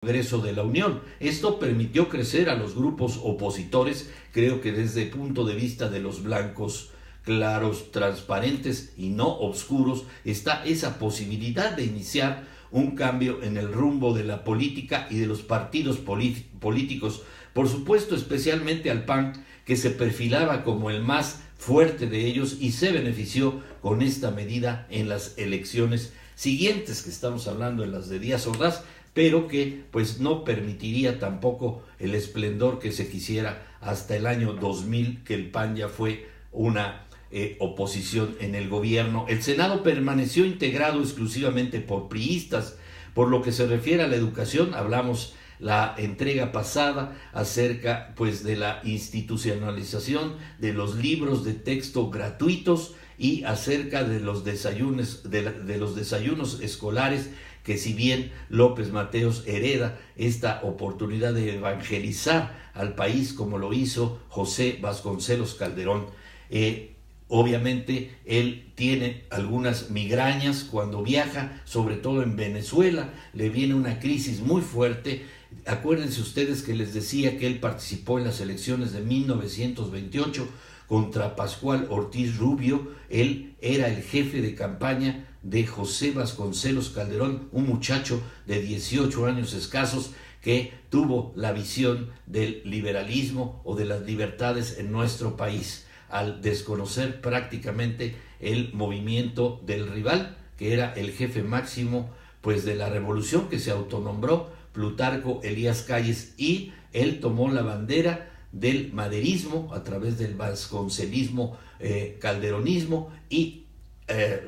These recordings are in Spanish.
Congreso de la Unión. Esto permitió crecer a los grupos opositores, creo que desde el punto de vista de los blancos, claros, transparentes y no oscuros, está esa posibilidad de iniciar un cambio en el rumbo de la política y de los partidos políticos, por supuesto especialmente al PAN, que se perfilaba como el más fuerte de ellos y se benefició con esta medida en las elecciones siguientes, que estamos hablando de las de Díaz Ordaz, pero que pues no permitiría tampoco el esplendor que se quisiera hasta el año 2000, que el PAN ya fue una oposición en el gobierno. El Senado permaneció integrado exclusivamente por priistas. Por lo que se refiere a la educación, hablamos la entrega pasada acerca pues de la institucionalización de los libros de texto gratuitos y acerca de los desayunos escolares, que si bien López Mateos hereda esta oportunidad de evangelizar al país como lo hizo José Vasconcelos Calderón, obviamente él tiene algunas migrañas cuando viaja, sobre todo en Venezuela, le viene una crisis muy fuerte. Acuérdense ustedes que les decía que él participó en las elecciones de 1928 contra Pascual Ortiz Rubio. Él era el jefe de campaña de José Vasconcelos Calderón, un muchacho de 18 años escasos que tuvo la visión del liberalismo o de las libertades en nuestro país, al desconocer prácticamente el movimiento del rival, que era el jefe máximo pues de la revolución, que se autonombró Plutarco Elías Calles, y él tomó la bandera del maderismo a través del vasconcelismo, calderonismo, y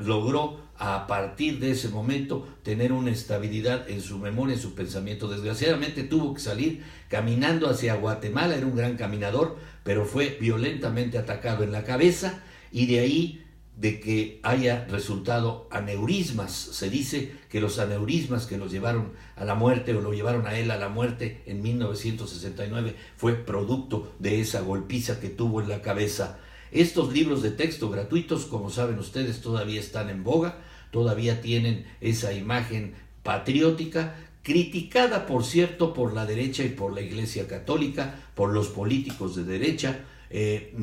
logró a partir de ese momento tener una estabilidad en su memoria, en su pensamiento. Desgraciadamente tuvo que salir caminando hacia Guatemala, era un gran caminador, pero fue violentamente atacado en la cabeza, y de ahí de que haya resultado aneurismas. Se dice que los aneurismas que los llevaron a la muerte, o lo llevaron a él a la muerte en 1969, fue producto de esa golpiza que tuvo en la cabeza. Estos libros de texto gratuitos, como saben ustedes, todavía están en boga, todavía tienen esa imagen patriótica, criticada por cierto por la derecha y por la Iglesia Católica, por los políticos de derecha.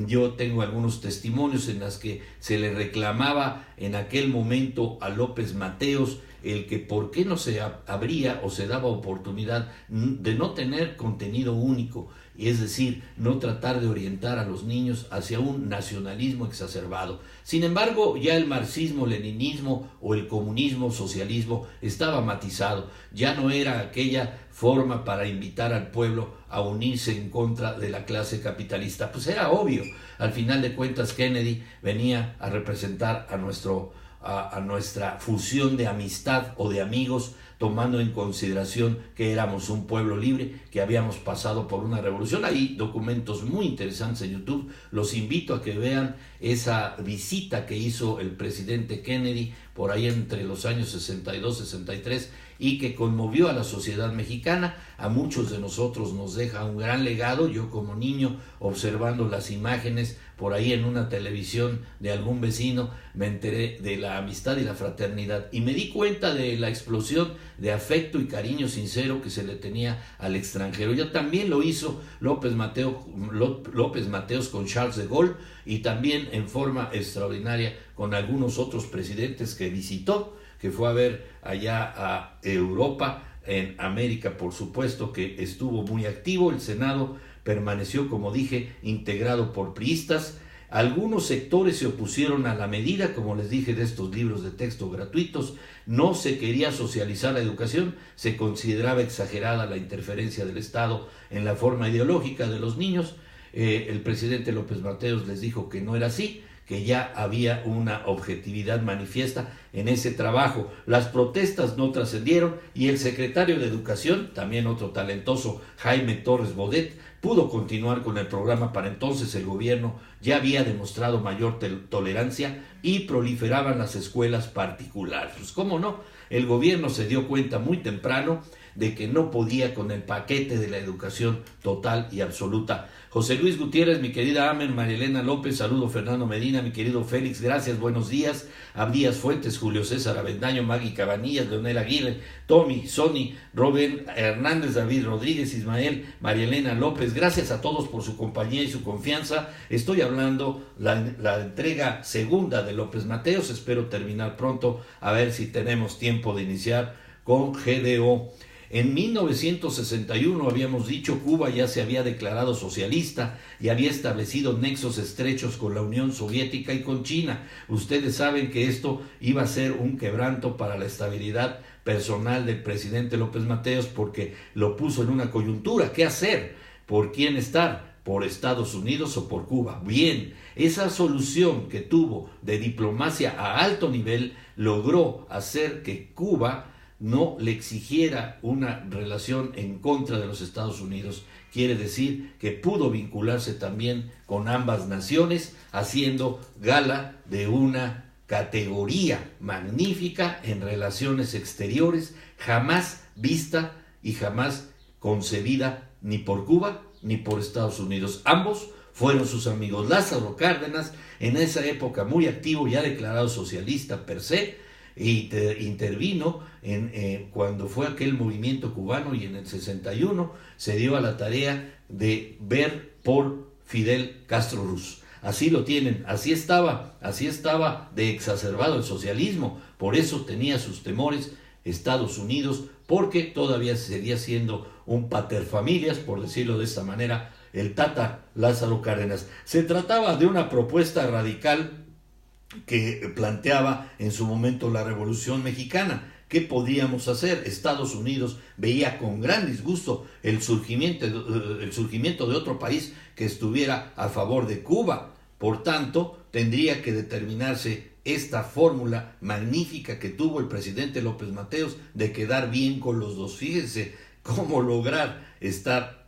Yo tengo algunos testimonios en las que se le reclamaba en aquel momento a López Mateos el que por qué no se abría o se daba oportunidad de no tener contenido único, y es decir, no tratar de orientar a los niños hacia un nacionalismo exacerbado. Sin embargo, ya el marxismo-leninismo o el comunismo-socialismo estaba matizado, ya no era aquella forma para invitar al pueblo a unirse en contra de la clase capitalista. Pues era obvio, al final de cuentas Kennedy venía a representar a nuestra fusión de amistad o de amigos, tomando en consideración que éramos un pueblo libre, que habíamos pasado por una revolución. Hay documentos muy interesantes en YouTube, los invito a que vean esa visita que hizo el presidente Kennedy por ahí entre los años 62, 63, y que conmovió a la sociedad mexicana. A muchos de nosotros nos deja un gran legado. Yo como niño, observando las imágenes por ahí en una televisión de algún vecino, me enteré de la amistad y la fraternidad, y me di cuenta de la explosión de afecto y cariño sincero que se le tenía al extranjero. Ya también lo hizo López Mateos con Charles de Gaulle, y también en forma extraordinaria con algunos otros presidentes que visitó, que fue a ver allá a Europa, en América por supuesto, que estuvo muy activo. El Senado permaneció, como dije, integrado por priistas. Algunos sectores se opusieron a la medida, como les dije, de estos libros de texto gratuitos. No se quería socializar la educación, se consideraba exagerada la interferencia del Estado en la forma ideológica de los niños. El presidente López Mateos les dijo que no era así, que ya había una objetividad manifiesta en ese trabajo. Las protestas no trascendieron, y el secretario de Educación, también otro talentoso, Jaime Torres Bodet, pudo continuar con el programa. Para entonces el gobierno ya había demostrado mayor tolerancia y proliferaban las escuelas particulares. Pues cómo no, el gobierno se dio cuenta muy temprano de que no podía con el paquete de la educación total y absoluta. José Luis Gutiérrez, mi querida Amen, María Elena López, saludo Fernando Medina, mi querido Félix, gracias, buenos días, Abdías Fuentes, Julio César Avendaño, Magui Cabanillas, Leonel Aguirre, Tommy, Sony, Robert Hernández, David Rodríguez, Ismael, María Elena López, gracias a todos por su compañía y su confianza. Estoy hablando la entrega segunda de López Mateos, espero terminar pronto, a ver si tenemos tiempo de iniciar con GDO. En 1961, habíamos dicho, Cuba ya se había declarado socialista y había establecido nexos estrechos con la Unión Soviética y con China. Ustedes saben que esto iba a ser un quebranto para la estabilidad personal del presidente López Mateos, porque lo puso en una coyuntura. ¿Qué hacer? ¿Por quién estar? ¿Por Estados Unidos o por Cuba? Bien, esa solución que tuvo de diplomacia a alto nivel logró hacer que Cuba no le exigiera una relación en contra de los Estados Unidos. Quiere decir que pudo vincularse también con ambas naciones, haciendo gala de una categoría magnífica en relaciones exteriores, jamás vista y jamás concebida ni por Cuba ni por Estados Unidos. Ambos fueron sus amigos. Lázaro Cárdenas, en esa época muy activo, ya declarado socialista per se, y intervino cuando fue aquel movimiento cubano, y en el 61 se dio a la tarea de ver por Fidel Castro Ruz. Así lo tienen, así estaba de exacerbado el socialismo, por eso tenía sus temores Estados Unidos, porque todavía seguía siendo un paterfamilias, por decirlo de esta manera, el Tata Lázaro Cárdenas. Se trataba de una propuesta radical que planteaba en su momento la Revolución Mexicana. ¿Qué podíamos hacer? Estados Unidos veía con gran disgusto el surgimiento de otro país que estuviera a favor de Cuba. Por tanto, tendría que determinarse esta fórmula magnífica que tuvo el presidente López Mateos de quedar bien con los dos. Fíjense cómo lograr estar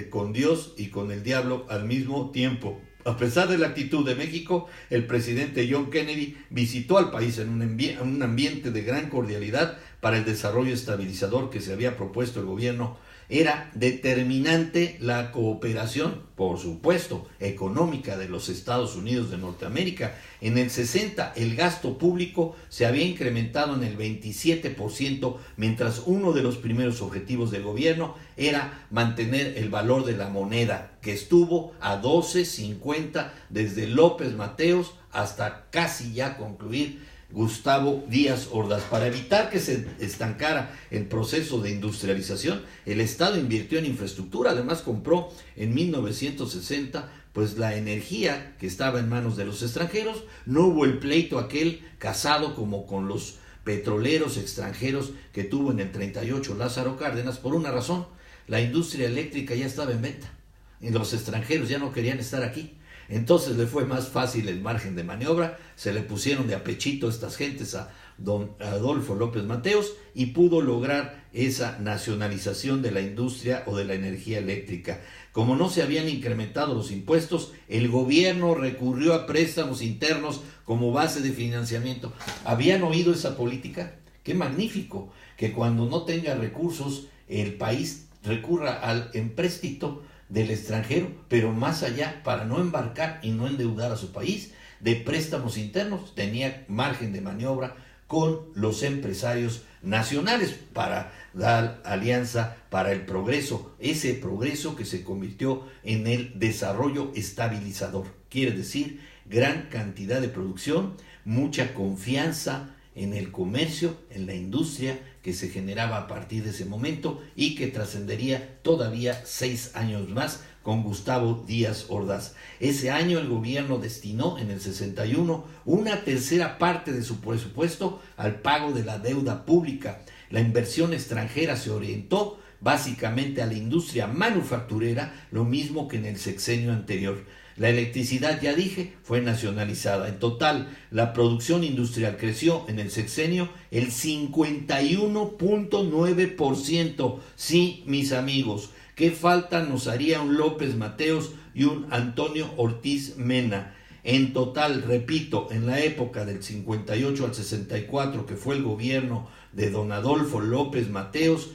con Dios y con el diablo al mismo tiempo. A pesar de la actitud de México, el presidente John Kennedy visitó al país en un ambiente de gran cordialidad para el desarrollo estabilizador que se había propuesto el gobierno. Era determinante la cooperación, por supuesto, económica de los Estados Unidos de Norteamérica. En el 60 el gasto público se había incrementado en el 27%, mientras uno de los primeros objetivos del gobierno era mantener el valor de la moneda, que estuvo a 12.50 desde López Mateos hasta casi ya concluir Gustavo Díaz Ordaz. Para evitar que se estancara el proceso de industrialización, el Estado invirtió en infraestructura. Además, compró en 1960 pues la energía que estaba en manos de los extranjeros. No hubo el pleito aquel casado como con los petroleros extranjeros que tuvo en el 38 Lázaro Cárdenas, por una razón: la industria eléctrica ya estaba en venta y los extranjeros ya no querían estar aquí. Entonces le fue más fácil el margen de maniobra, se le pusieron de apechito estas gentes a don Adolfo López Mateos y pudo lograr esa nacionalización de la industria o de la energía eléctrica. Como no se habían incrementado los impuestos, el gobierno recurrió a préstamos internos como base de financiamiento. ¿Habían oído esa política? ¡Qué magnífico! Que cuando no tenga recursos el país recurra al empréstito del extranjero, pero más allá, para no embarcar y no endeudar a su país, de préstamos internos, tenía margen de maniobra con los empresarios nacionales para dar alianza para el progreso, ese progreso que se convirtió en el desarrollo estabilizador. Quiere decir, gran cantidad de producción, mucha confianza en el comercio, en la industria que se generaba a partir de ese momento y que trascendería todavía 6 años más con Gustavo Díaz Ordaz. Ese año el gobierno destinó en el 61 una tercera parte de su presupuesto al pago de la deuda pública. La inversión extranjera se orientó básicamente a la industria manufacturera, lo mismo que en el sexenio anterior. La electricidad, ya dije, fue nacionalizada. En total, la producción industrial creció en el sexenio el 51.9%. Sí, mis amigos, ¿qué falta nos haría un López Mateos y un Antonio Ortiz Mena? En total, repito, en la época del 58 al 64, que fue el gobierno de don Adolfo López Mateos,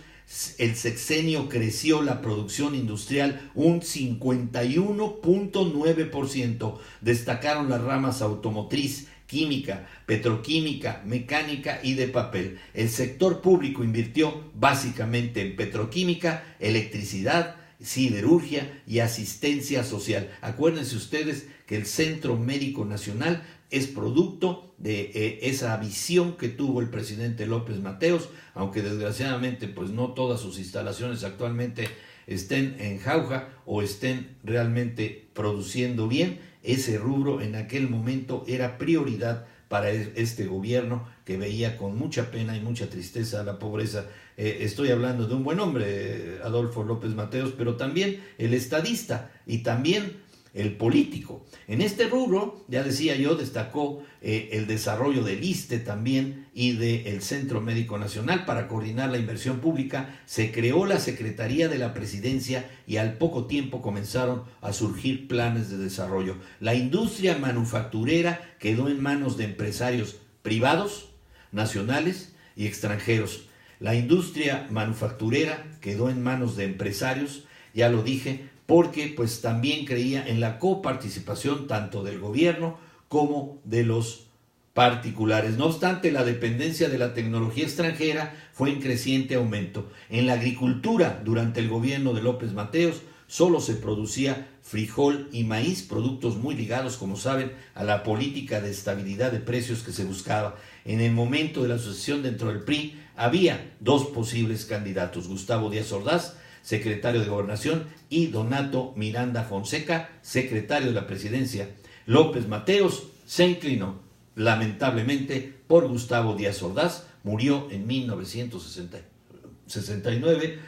el sexenio creció la producción industrial un 51.9%. Destacaron las ramas automotriz, química, petroquímica, mecánica y de papel. El sector público invirtió básicamente en petroquímica, electricidad, siderurgia y asistencia social. Acuérdense ustedes que el Centro Médico Nacional es producto de esa visión que tuvo el presidente López Mateos, aunque desgraciadamente pues no todas sus instalaciones actualmente estén en jauja o estén realmente produciendo bien. Ese rubro en aquel momento era prioridad para este gobierno, que veía con mucha pena y mucha tristeza la pobreza. Estoy hablando de un buen hombre, Adolfo López Mateos, pero también el estadista y también el político. En este rubro, ya decía yo, destacó el desarrollo del ISSSTE también y del Centro Médico Nacional. Para coordinar la inversión pública se creó la Secretaría de la Presidencia y al poco tiempo comenzaron a surgir planes de desarrollo. La industria manufacturera quedó en manos de empresarios privados, nacionales y extranjeros. La industria manufacturera quedó en manos de empresarios, ya lo dije, porque pues también creía en la coparticipación tanto del gobierno como de los particulares. No obstante, la dependencia de la tecnología extranjera fue en creciente aumento. En la agricultura, durante el gobierno de López Mateos, solo se producía frijol y maíz, productos muy ligados, como saben, a la política de estabilidad de precios que se buscaba. En el momento de la sucesión dentro del PRI, había dos posibles candidatos: Gustavo Díaz Ordaz, secretario de Gobernación, y Donato Miranda Fonseca, secretario de la Presidencia. López Mateos se inclinó, lamentablemente, por Gustavo Díaz Ordaz. Murió en 1969,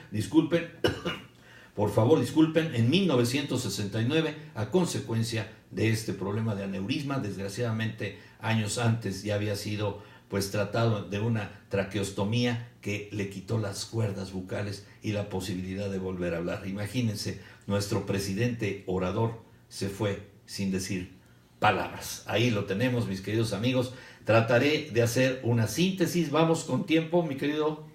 en 1969, a consecuencia de este problema de aneurisma. Desgraciadamente, años antes ya había sido pues tratado de una traqueostomía que le quitó las cuerdas bucales y la posibilidad de volver a hablar. Imagínense, nuestro presidente orador se fue sin decir palabras. Ahí lo tenemos, mis queridos amigos. Trataré de hacer una síntesis. Vamos con tiempo, mi querido.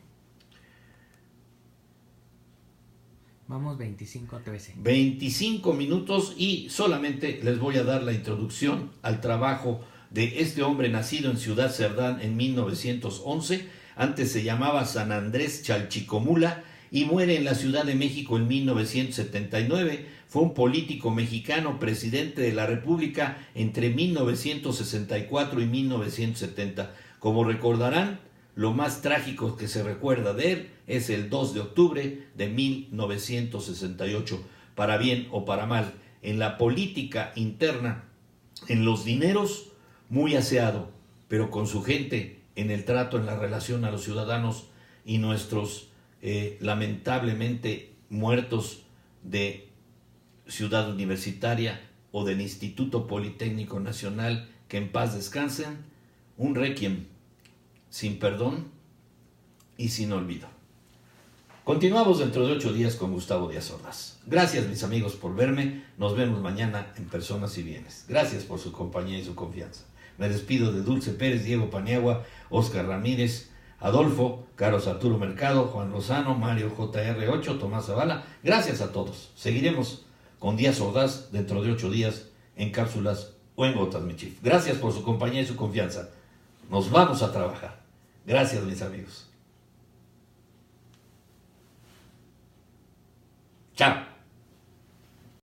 Vamos 25-13. 25 minutos y solamente les voy a dar la introducción al trabajo de este hombre nacido en Ciudad Cerdán en 1911, antes se llamaba San Andrés Chalchicomula, y muere en la Ciudad de México en 1979. Fue un político mexicano, presidente de la República entre 1964 y 1970. Como recordarán, lo más trágico que se recuerda de él es el 2 de octubre de 1968. Para bien o para mal, en la política interna, en los dineros, muy aseado, pero con su gente, en el trato, en la relación a los ciudadanos y nuestros lamentablemente muertos de Ciudad Universitaria o del Instituto Politécnico Nacional, que en paz descansen, un requiem sin perdón y sin olvido. Continuamos dentro de 8 días con Gustavo Díaz Ordaz. Gracias, mis amigos, por verme. Nos vemos mañana en Personas y Bienes. Gracias por su compañía y su confianza. Me despido de Dulce Pérez, Diego Paniagua, Oscar Ramírez, Adolfo, Carlos Arturo Mercado, Juan Lozano, Mario JR8, Tomás Zavala. Gracias a todos. Seguiremos con Díaz Ordaz dentro de 8 días en cápsulas o en gotas, mi chief. Gracias por su compañía y su confianza. Nos vamos a trabajar. Gracias, mis amigos. Chao.